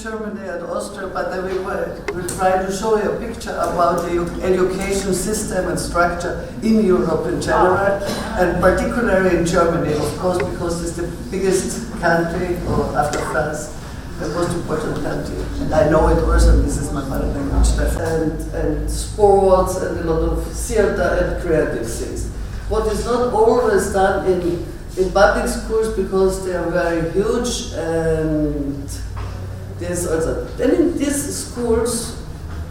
Germany and Austria, but then we try to show you a picture about the education system and structure in Europe in general, and particularly in Germany, of course, because it's the biggest country, or after France, the most important country. And I know it also, this is my mother language, and sports and a lot of theater and creative things. What is not always done in public schools because they are very huge, and there's also, then in these schools,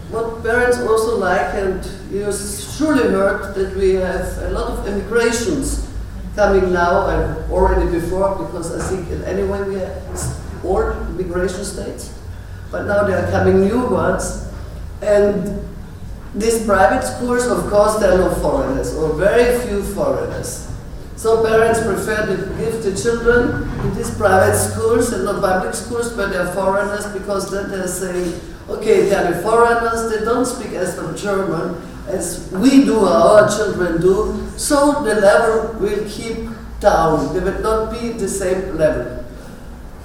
what parents also like, and you surely heard that we have a lot of immigrations coming now and already before, because I think in anyway we have old immigration states, but now there are coming new ones, and these private schools, of course, there are no foreigners, or very few foreigners. So parents prefer to give the children in these private schools and not public schools where they are foreigners, because then they're saying, okay, they are the foreigners, they don't speak as well German as we do, our children do, so the level will keep down. They will not be the same level.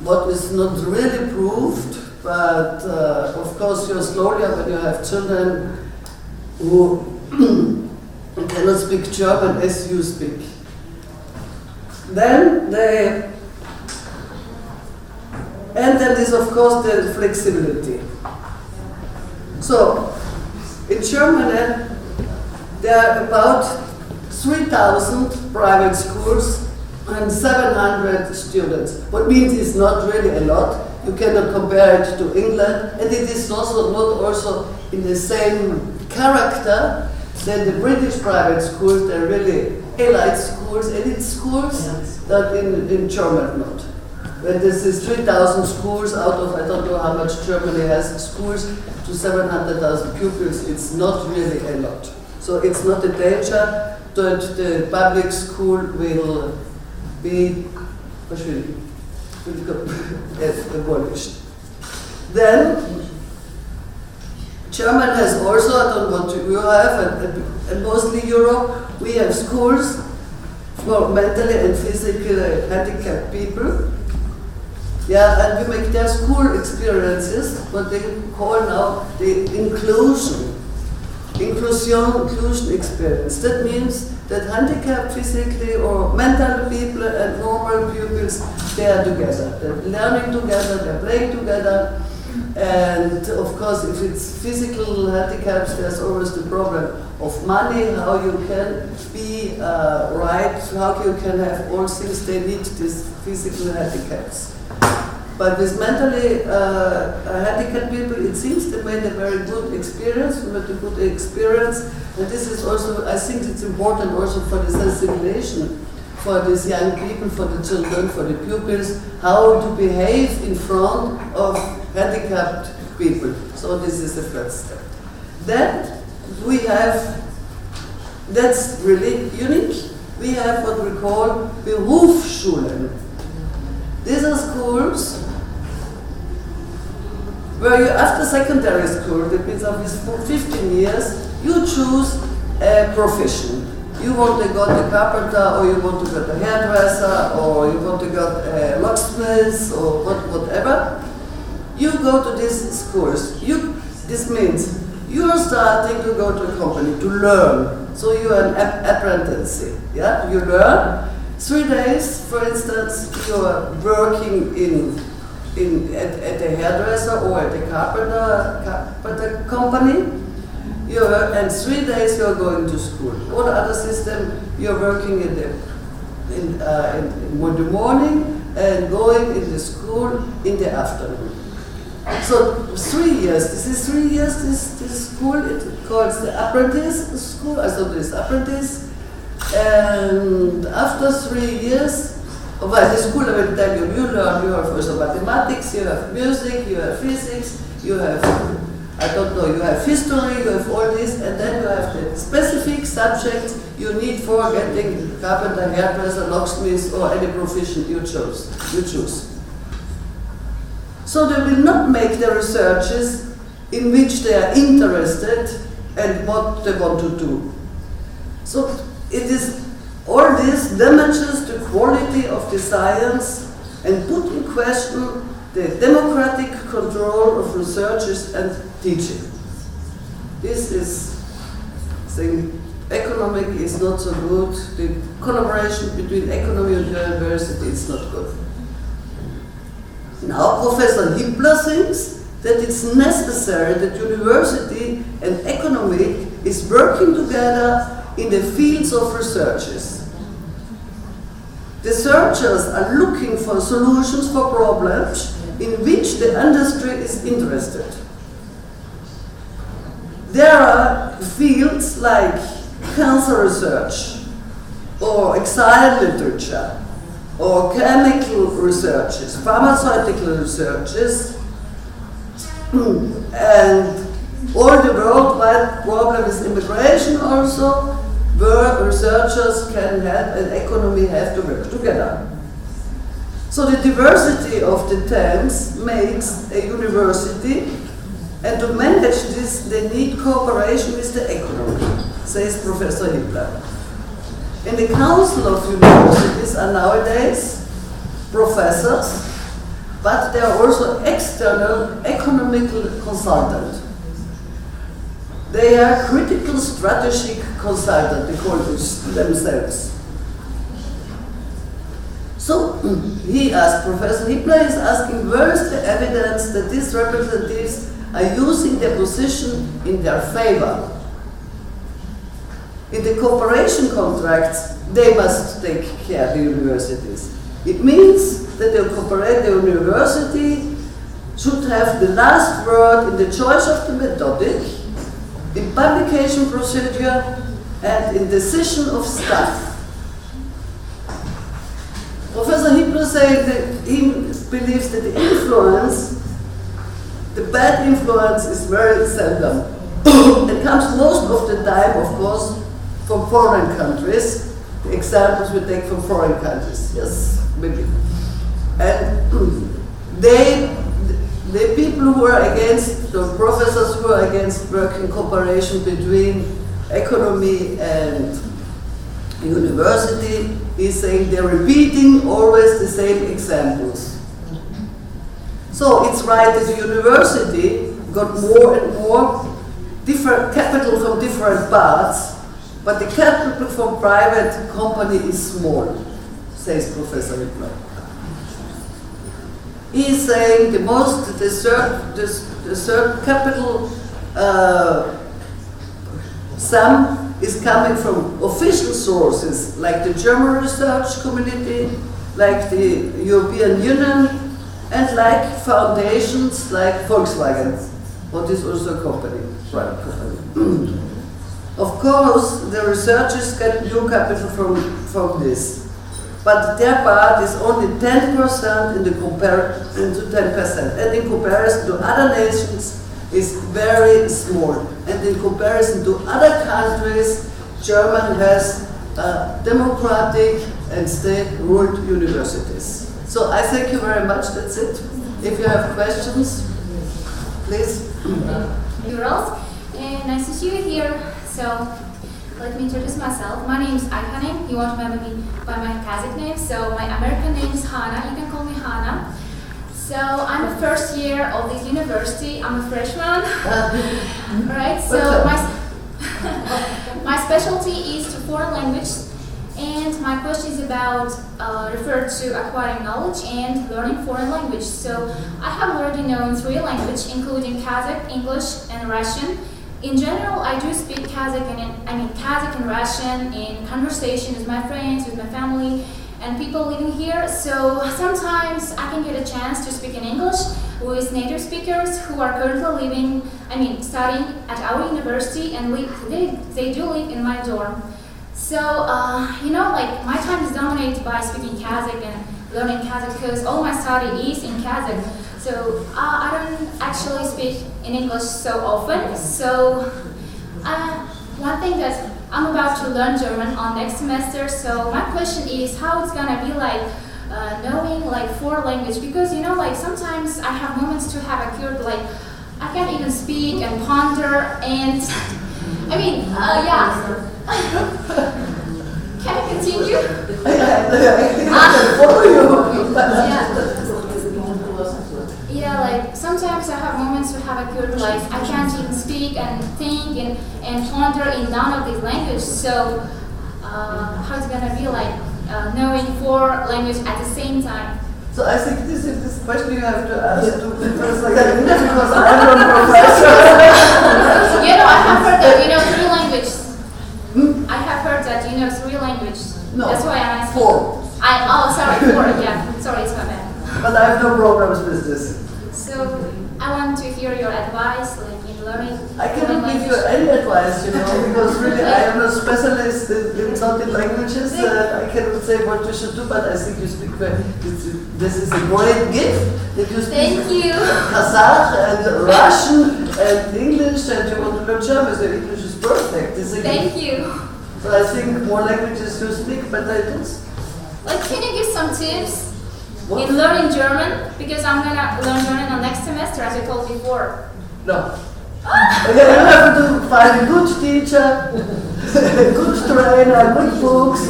What is not really proved, but of course you're slowly, when you have children who cannot speak German as you speak. Then is of course the flexibility. So in Germany there are about 3,000 private schools and 700 students. What means it's not really a lot. You cannot compare it to England, and it is also not also in the same character than the British private schools. They're really elite schools, elite schools that in Germany not. When this is 3,000 schools out of, I don't know how much Germany has schools, to 700,000 pupils, it's not really a lot. So it's not a danger that the public school will be abolished. Then Germany has also, I don't know what you have, and mostly Europe, we have schools for mentally and physically handicapped people. Yeah, and we make their school experiences, what they call now the inclusion experience. That means that handicapped physically or mental people and normal pupils, they are together. They're learning together, they're playing together. And of course, if it's physical handicaps, there's always the problem of money, how you can be right, how you can have all things they need, these physical handicaps. But with mentally handicapped people, it seems they made a very good experience, we made a good experience, and this is also, I think it's important also for the sensibilization for these young people, for the children, for the pupils, how to behave in front of handicapped people. So this is the first step. Then we have, that's really unique, we have what we call Berufsschulen. These are schools where you, after secondary school, that means after 15 years, you choose a profession. You want to go to carpenter, or you want to go to hairdresser, or you want to go to locksmith, or whatever. You go to these schools. This means you are starting to go to a company to learn. So you are an apprentice. Yeah, you learn. 3 days, for instance, you are working at a hairdresser or at a carpenter company. And 3 days you are going to school. Or the other system, you are working in the morning and going in the school in the afternoon. So 3 years. This is 3 years. This school, it calls the apprentice school. So this apprentice. And after 3 years, well, the school I will tell you, you learn, you have also mathematics, you have music, you have physics, you have, I don't know, you have history, you have all this, and then you have the specific subjects you need for getting carpenter, hairdresser, locksmith, or any profession you choose. So they will not make the researches in which they are interested and what they want to do. So it is, all this damages the quality of the science and put in question the democratic control of researchers and teaching. This is saying economic is not so good, the collaboration between economy and university is not good. Now Professor Hippler thinks that it's necessary that university and economy is working together in the fields of researches. The researchers are looking for solutions for problems in which the industry is interested. There are fields like cancer research, or exile literature, or chemical researches, pharmaceutical researches, and all the worldwide problem is immigration also, where researchers can help and economy have to work together. So the diversity of the terms makes a university, and to manage this they need cooperation with the economy, says Professor Hippler. In the Council of Universities are nowadays professors, but there are also external economical consultants. They are critical strategic consultants, they call themselves. So he asked, Professor Hippler is asking, where is the evidence that these representatives are using their position in their favor? In the cooperation contracts, they must take care of the universities. It means that the university should have the last word in the choice of the methodic, in publication procedure, and in decision of staff. Professor Hippler said that he believes that the influence, the bad influence, is very seldom. It comes most of the time, of course, from foreign countries. The examples we take from foreign countries, yes, maybe. And the people who are against, the professors who are against working cooperation between economy and university, is saying they're repeating always the same examples. So it's right that the university got more and more different capital from different parts, but the capital from private company is small, says Professor Hippler. He's saying the third capital sum is coming from official sources like the German research community, like the European Union, and like foundations like Volkswagen, what is also a company, private company. Of course, the researchers get new capital from this, but their part is only 10% in the to 10%, and in comparison to other nations is very small. And in comparison to other countries, Germany has democratic and state-ruled universities. So I thank you very much, that's it. If you have questions, please. Girls, nice to see you here. So let me introduce myself. My name is Ayhanem. You want to remember me by my Kazakh name. So my American name is Hana. You can call me Hana. So I'm a first year of this university. I'm a freshman. Right. So my specialty is to foreign language, and my question is about referred to acquiring knowledge and learning foreign language. So I have already known 3 languages, including Kazakh, English, and Russian. In general, I do speak Kazakh and Russian in conversation with my friends, with my family, and people living here. So sometimes I can get a chance to speak in English with native speakers who are currently studying at our university, and they do live in my dorm. So, my time is dominated by speaking Kazakh and learning Kazakh because all my study is in Kazakh. So I don't actually speak in English so often. So one thing that I'm about to learn German on next semester. So my question is how it's gonna be like knowing like 4 languages, because sometimes I have moments to have a cure, like I can't even speak and ponder, and Can I continue? sometimes I have moments to have a good, like I can't even speak and think and ponder in none of these languages. So how it's gonna be like knowing 4 languages at the same time? So I think this question you have to ask to because I'm not a professor. I have heard that 3 languages. I have heard that 3 languages. No. That's why I'm asking. 4. Sorry, 4. Yeah, sorry, it's my bad. But I have no problems with this. So I want to hear your advice, like in learning. I cannot give you any advice, because really I am a specialist in languages. I cannot say what you should do, but I think you speak very. This is a great gift that you speak Thank you. Kazakh and Russian and English, and you want to learn German. So English is perfect. Thank you. So I think more languages you speak, better it is. Like, can you give some tips? What? In learning German, because I'm gonna learn German on next semester, as I told before. No. You have to find a good teacher, a good trainer, good books,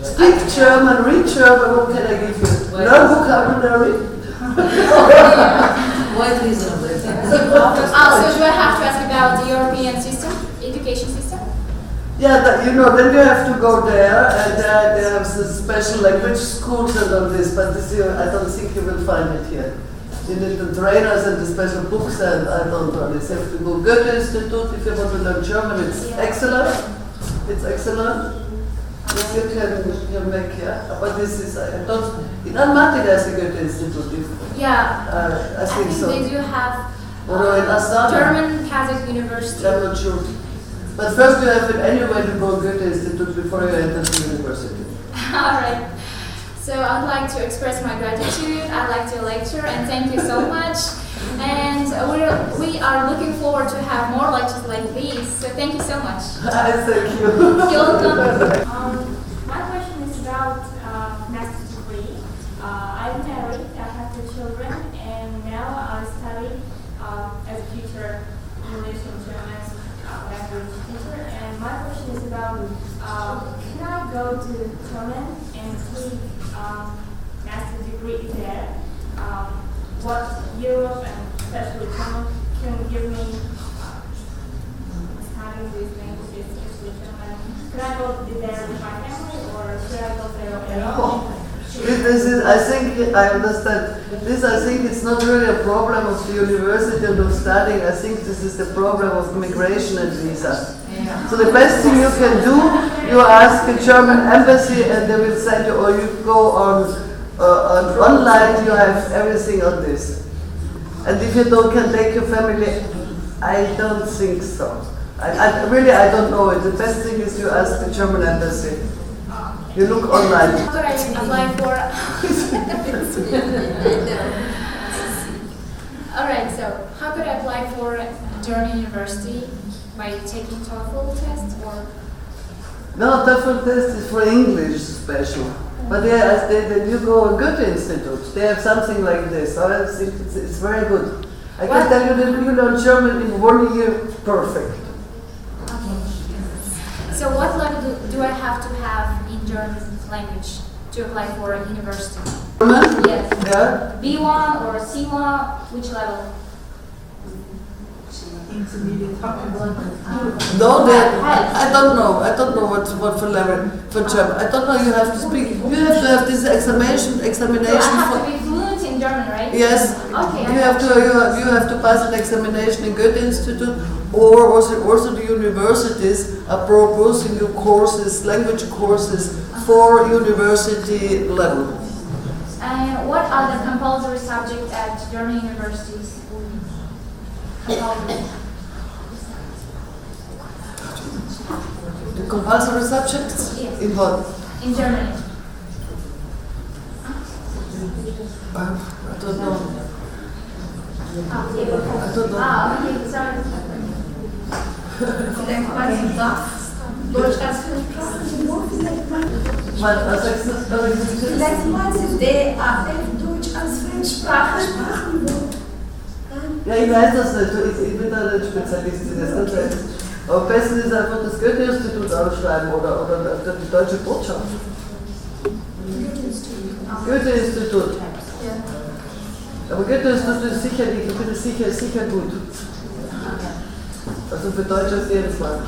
speak German, read German. What can I give you? Learn vocabulary. Quite reasonable. So do I have to ask about the European system, education system? Yeah, then you have to go there, and they have the special language schools and all this, but I don't think you will find it here. You need the trainers and the special books, and I don't know. You have to go Goethe Institute if you want to learn German. It's excellent. It's excellent. This you can make, yeah. But this is, I don't. In Almaty there's a Goethe Institute. Yeah. I think so. They do have Or in Astana. German Kazakh University. I'm not sure. But first you have it anyway to go Goethe Institute before you enter the university. Alright. So I'd like to express my gratitude. I'd like to lecture and thank you so much. And we are looking forward to have more lectures like these. So thank you so much. Thank you. You're welcome. My question is about master's degree. I'm married, I have 2 children, and now I study as a future English and German language teacher. And my question is about, can I go to German and take master's degree there? What Europe and especially German can give me studying these languages, especially German? Can I go there with my family, or should I go there alone? I think I understand. I think it's not really a problem of the university and of studying. I think this is the problem of immigration and visa. So the best thing you can do, you ask the German embassy and they will send you, or you go on online, you have everything on this. And if you can take your family, I don't think so. I don't know it. The best thing is you ask the German embassy. You look online. How could I apply for? Alright, so how could I apply for German university? By taking TOEFL test or? No, TOEFL test is for English special. But you go to Goethe Institute. They have something like this. So I think it's very good. I can tell you that you learn German in 1 year perfect. Okay. So what level do I have to have in German language to apply for a university? German? Yes. Yeah. B1 or C1? Which level? No, I don't know. I don't know what for level for German. I don't know. You have to speak. You have to have this examination. So I have to be fluent in German, right? Yes. Okay. You have to pass an examination in Goethe Institute, or also the universities are proposing you courses, language courses for university level. And what are the compulsory subjects at German universities? Compulsory. The compulsory subjects? Yes. In what? In Germany. I don't know. Okay. I don't know. Okay, sorry. Vielleicht meinst du das? Deutsch als Fremdsprache? Was sagst du? Vielleicht meinst du DAF, Deutsch als Fremdsprache? Ja, ich weiß das nicht. Ich bin da nicht Spezialist in das Ganze. Aber am besten ist einfach das Goethe-Institut ausschreiben oder die Deutsche Botschaft. Goethe-Institut. Aber gut, das ist sicher gut. Also für Deutsch auf jeden Fall.